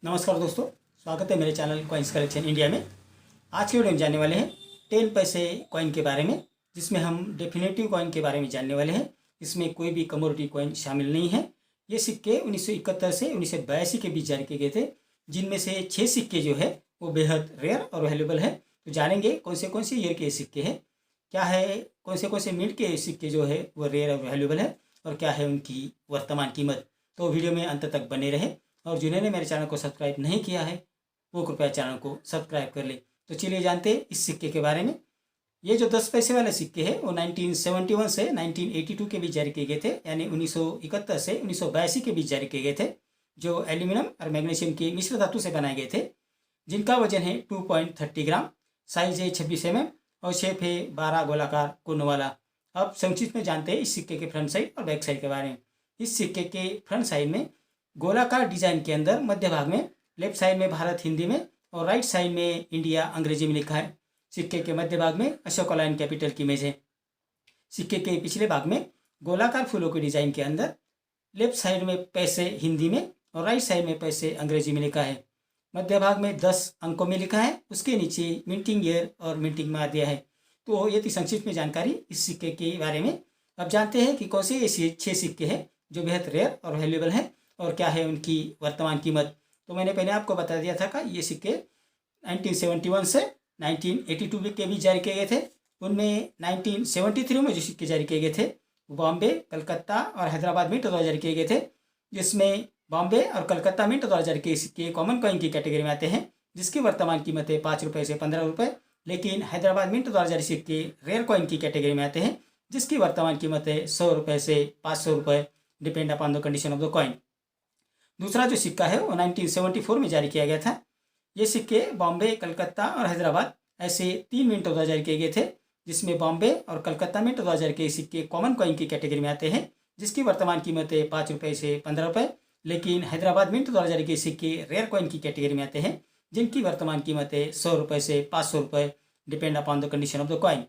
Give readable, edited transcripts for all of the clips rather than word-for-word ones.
नमस्कार दोस्तों, स्वागत है मेरे चैनल कॉइन्स कलेक्शन इंडिया में। आज के वीडियो में जानने वाले हैं 10 पैसे कॉइन के बारे में, जिसमें हम डेफिनेटिव कॉइन के बारे में जानने वाले हैं। इसमें कोई भी कमोडिटी कॉइन शामिल नहीं है। ये सिक्के 1971 से 1982 के बीच जारी किए गए थे, जिनमें से 6 सिक्के जो है वो बेहद रेयर और वैल्यूएबल है। तो जानेंगे कौन से ईयर के सिक्के हैं, क्या है, कौन से मिनट के सिक्के जो है वो रेयर और वैल्यूएबल है, और क्या है उनकी वर्तमान कीमत। तो वीडियो में अंत तक बने रहे, और जिन्होंने मेरे चैनल को सब्सक्राइब नहीं किया है वो कृपया चैनल को सब्सक्राइब कर ले। तो चलिए जानते हैं इस सिक्के के बारे में। ये जो 10 पैसे वाले सिक्के हैं वो 1971 से 1982 के बीच जारी किए गए थे, यानी 1971 से 1982 के बीच जारी किए गए थे, जो एल्यूमिनियम और मैग्नीशियम की मिश्र धातु से बनाए गए थे, जिनका वजन है 2.30 ग्राम, साइज है 26 mm और शेप है 12 गोलाकार कोनों वाला। अब संक्षिप्त में जानते हैं इस सिक्के के फ्रंट साइड और बैक साइड के बारे में। इस सिक्के के फ्रंट साइड में गोलाकार डिजाइन के अंदर मध्य भाग में लेफ्ट साइड में भारत हिंदी में और राइट साइड में इंडिया अंग्रेजी में लिखा है। सिक्के के मध्य भाग में अशोक लाइन कैपिटल की इमेज है। सिक्के के पिछले भाग में गोलाकार फूलों के डिजाइन के अंदर लेफ्ट साइड में पैसे हिंदी में और राइट साइड में पैसे अंग्रेजी में लिखा है। मध्य भाग में 10 अंकों में लिखा है, उसके नीचे मिंटिंग ईयर और मिंटिंग मार दिया है। तो ये थी संक्षिप्त में जानकारी इस सिक्के के बारे में। अब जानते हैं कि कौन से ये 6 सिक्के हैं जो बेहद रेयर और वैल्यूएबल है, और क्या है उनकी वर्तमान कीमत। तो मैंने पहले आपको बता दिया था कि ये सिक्के 1971 से 1982 के बीच जारी किए गए थे। उनमें 1973 में जो सिक्के जारी किए गए थे वो बॉम्बे, कलकत्ता और हैदराबाद मिंट द्वारा जारी किए गए थे, जिसमें बॉम्बे और कलकत्ता मिंट द्वारा जारी किए सिक्के कॉमन कॉइन की कैटेगरी में आते हैं, जिसकी वर्तमान कीमत है 5 रुपये से 15 रुपये। लेकिन हैदराबाद मिंट द्वारा जारी सिक्के रेयर कॉइन की कैटेगरी में आते हैं, जिसकी वर्तमान कीमत है 100 रुपये से 500 रुपये, depend upon the condition of the coin. दूसरा जो सिक्का है वो 1974 में जारी किया गया था। ये सिक्के बॉम्बे, कलकत्ता और हैदराबाद ऐसे 3 मिंटों द्वारा जारी किए गए थे, जिसमें बॉम्बे और कलकत्ता मिंट द्वारा जारी किए सिक्के कॉमन कॉइन की कैटेगरी में आते हैं, जिसकी वर्तमान कीमत है 5 रुपये से 15 रुपये। लेकिन हैदराबाद मिंट द्वारा जारी किए सिक्के रेयर कॉइन की कैटेगरी में आते हैं, जिनकी वर्तमान कीमत है 100 रुपये से 500 रुपये, depend upon the condition of the coin.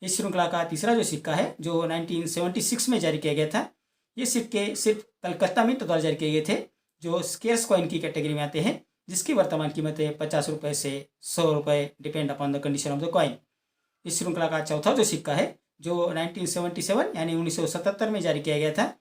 इस श्रृंखला का तीसरा जो सिक्का है जो 1976 में जारी किया गया था, ये सिक्के सिर्फ कलकत्ता मिंट द्वारा जारी किए गए थे, जो स्केर्स कॉइन की कैटेगरी में आते हैं, जिसकी वर्तमान कीमत है 50 रुपये से 100 रुपये, depend upon the condition of the coin. इस श्रृंखला का चौथा जो सिक्का है जो 1977 यानी 1977 में जारी किया गया था,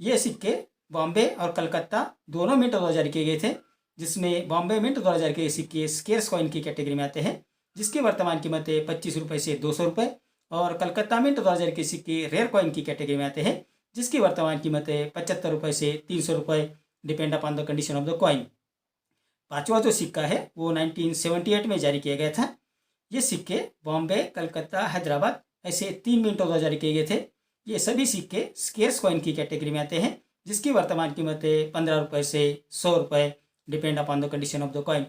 ये सिक्के बॉम्बे और कलकत्ता दोनों मिंट द्वारा जारी किए गए थे, जिसमें बॉम्बे मिंट द्वारा जारी किए सिक्के स्केर्स कॉइन की कैटेगरी में आते हैं, जिसकी वर्तमान कीमत है 25 रुपये से 200 रुपये, और कलकत्ता मिंट द्वारा जारी किए सिक्के रेयर कॉइन की कैटेगरी में आते हैं, जिसकी वर्तमान कीमत है 75 रुपये से 300 रुपये, depend upon the condition of the coin. पांचवा जो सिक्का है वो 1978 में जारी किया गया था। ये सिक्के बॉम्बे, कलकत्ता, हैदराबाद ऐसे 3 मिंटों द्वारा जारी किए गए थे। ये सभी सिक्के स्केर्स कॉइन की कैटेगरी में आते हैं, जिसकी वर्तमान कीमत है 15 रुपये से 100 रुपये, depend upon the condition of the coin.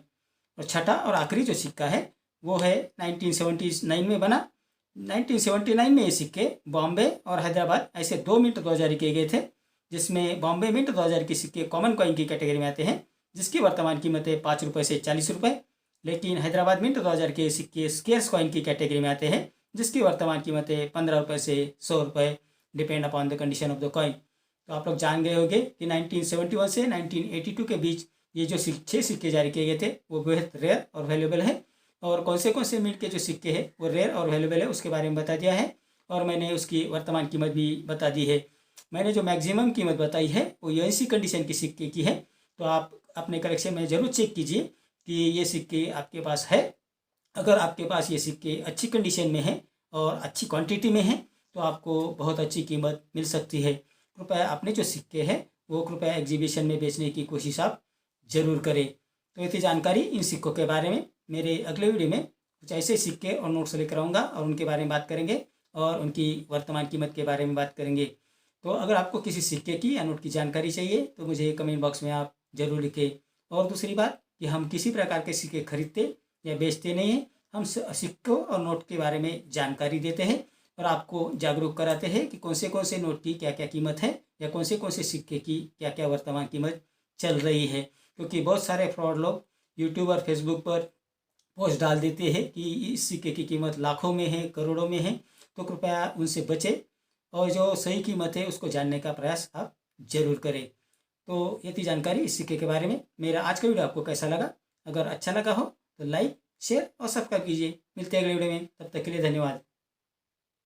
और छठा और आखिरी जो सिक्का है वो है 1979 में बना। 1979 में ये सिक्के बॉम्बे और हैदराबाद ऐसे 2 मिंट द्वारा जारी किए गए थे, जिसमें बॉम्बे मिंट 2000 के सिक्के कॉमन कॉइन की कैटेगरी में आते हैं, जिसकी वर्तमान कीमत है 5 रुपये से 40 रुपये। लेकिन हैदराबाद मिंट 2000 के सिक्के स्केर्स कॉइन की कैटेगरी में आते हैं, जिसकी वर्तमान कीमत है 15 रुपये से 100 रुपये, depend upon the condition of the coin. तो आप लोग जान गए होंगे कि 1971 से 1982 के बीच ये जो 6 सिक्के जारी किए गए थे वो बेहद रेयर और वैल्यूएबल है, और कौन से मिनट के जो सिक्के हैं वो रेयर और वैल्यूएबल है उसके बारे में बता दिया है, और मैंने उसकी वर्तमान कीमत भी बता दी है। मैंने जो मैक्सिमम कीमत बताई है वो ऐसी कंडीशन की सिक्के की है, तो आप अपने कलेक्शन में ज़रूर चेक कीजिए कि ये सिक्के आपके पास है। अगर आपके पास ये सिक्के अच्छी कंडीशन में हैं और अच्छी क्वांटिटी में हैं तो आपको बहुत अच्छी कीमत मिल सकती है। कृपया अपने जो सिक्के हैं वो कृपया एग्जीबिशन में बेचने की कोशिश आप ज़रूर करें। तो ये थी जानकारी इन सिक्कों के बारे में। मेरे अगले वीडियो में कुछ ऐसे सिक्के और नोट्स लेकर आऊँगा और उनके बारे में बात करेंगे और उनकी वर्तमान कीमत के बारे में बात करेंगे। तो अगर आपको किसी सिक्के की या नोट की जानकारी चाहिए तो मुझे कमेंट बॉक्स में आप ज़रूर लिखें। और दूसरी बात कि हम किसी प्रकार के सिक्के खरीदते या बेचते नहीं हैं, हम सिक्कों और नोट के बारे में जानकारी देते हैं और आपको जागरूक कराते हैं कि कौन से नोट की क्या क्या कीमत है या कौन से सिक्के की क्या क्या वर्तमान कीमत चल रही है। क्योंकि बहुत सारे फ्रॉड लोग यूट्यूब और फेसबुक पर पोस्ट डाल देते हैं कि इस सिक्के की कीमत लाखों में है, करोड़ों में है। तो कृपया उनसे बचें और जो सही कीमत है उसको जानने का प्रयास आप जरूर करें। तो ये थी जानकारी इस सिक्के के बारे में। मेरा आज का वीडियो आपको कैसा लगा? अगर अच्छा लगा हो तो लाइक, शेयर और सब्सक्राइब कीजिए। मिलते हैं अगले वीडियो में, तब तक के लिए धन्यवाद।